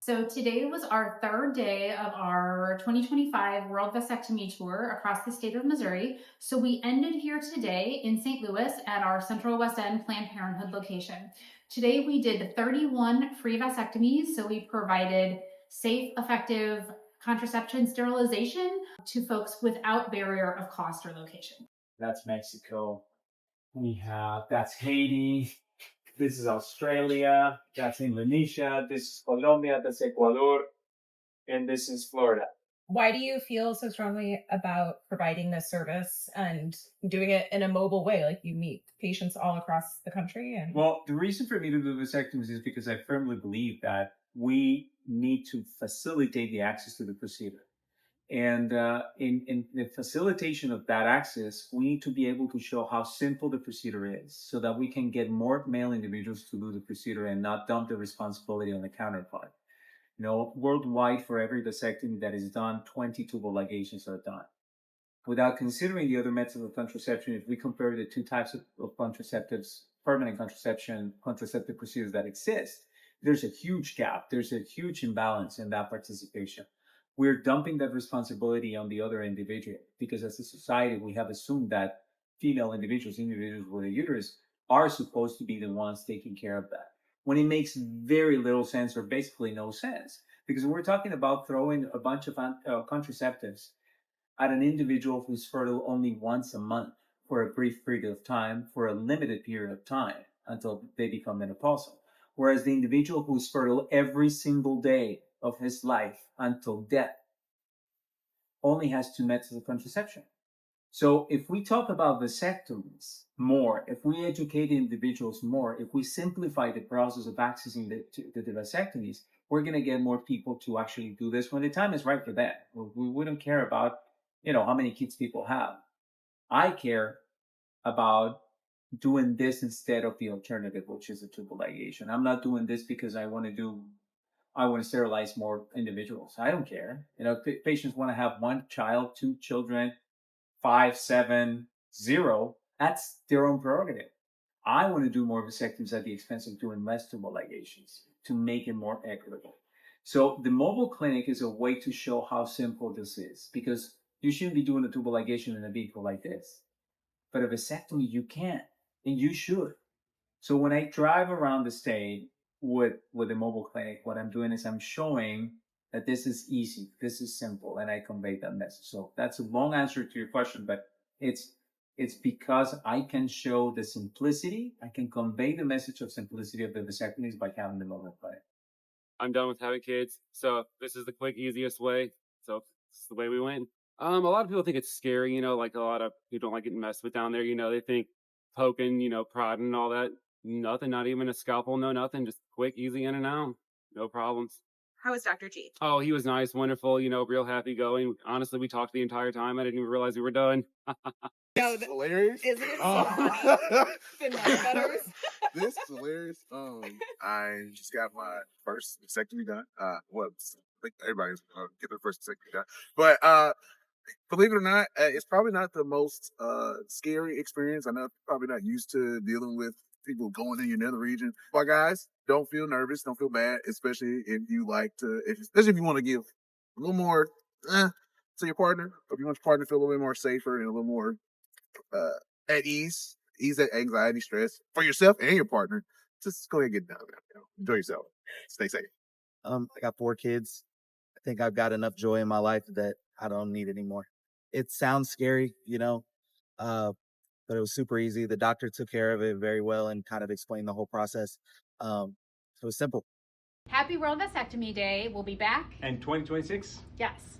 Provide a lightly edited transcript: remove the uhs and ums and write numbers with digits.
So today was our third day of our 2025 World Vasectomy Tour across the state of Missouri. So we ended here today in St. Louis at our Central West End Planned Parenthood location. Today we did 31 free vasectomies. So we provided safe, effective contraception sterilization to folks without barrier of cost or location. That's Mexico. That's Haiti. This is Australia. That's Indonesia. This is Colombia. That's Ecuador. And this is Florida. Why do you feel so strongly about providing this service and doing it in a mobile way? Like you meet patients all across the country and Well, the reason for me to do vasectomies is because I firmly believe that we need to facilitate the access to the procedure. And in the facilitation of that access, we need to be able to show how simple the procedure is so that we can get more male individuals to do the procedure and not dump the responsibility on the counterpart. Worldwide, for every vasectomy that is done, 20 tubal ligations are done. Without considering the other methods of contraception, if we compare the two types of contraceptives, permanent contraceptive procedures that exist, there's a huge gap. There's a huge imbalance in that participation. We're dumping that responsibility on the other individual because as a society, we have assumed that female individuals with a uterus, are supposed to be the ones taking care of that, when it makes very little sense or basically no sense. Because we're talking about throwing a bunch of contraceptives at an individual who's fertile only once a month for a brief period of time, for a limited period of time until they become menopausal. Whereas the individual who's fertile every single day of his life until death only has two methods of contraception. So if we talk about vasectomies more, if we educate individuals more, if we simplify the process of accessing the vasectomies, we're going to get more people to actually do this when the time is right for that. We wouldn't care about, how many kids people have. I care about doing this instead of the alternative, which is a tubal ligation. I'm not doing this because I want to sterilize more individuals. I don't care. Patients want to have one child, two children, 5, 7, 0, that's their own prerogative. I want to do more vasectomies at the expense of doing less tubal ligations to make it more equitable. So the mobile clinic is a way to show how simple this is, because you shouldn't be doing a tubal ligation in a vehicle like this. But a vasectomy, you can, and you should. So when I drive around the state with a mobile clinic, what I'm doing is I'm showing that this is easy, this is simple, and I convey that message. So that's a long answer to your question, but it's because I can show the simplicity, I can convey the message of simplicity of the vasectomies by having the mobile clinic. I'm done with having kids, so this is the quick, easiest way. So it's the way we went. A lot of people think it's scary, like a lot of people don't like getting messed with down there. They think poking, prodding and all that. Nothing, not even a scalpel, no nothing. Just quick, easy in and out. No problems. how is Dr. G? Oh, he was nice, wonderful, real happy going. Honestly, we talked the entire time. I didn't even realize we were done. No, Hilarious. isn't it so funny? Been much better. This is hilarious. I just got my first vasectomy done. Well, I think everybody's get their first vasectomy done, but believe it or not, it's probably not the most scary experience. I know probably not used to dealing with people going in your nether region. But guys, don't feel nervous, don't feel bad, especially if you like to, especially if you want to give a little more to your partner, or if you want your partner to feel a little bit more safer and a little more at ease that anxiety, stress for yourself and your partner. Just go ahead and get down there. Enjoy yourself. Stay safe. I got 4 kids. I think I've got enough joy in my life that I don't need anymore. It sounds scary, but it was super easy. The doctor took care of it very well and kind of explained the whole process. So it was simple. Happy World Vasectomy Day. We'll be back. And 2026? Yes.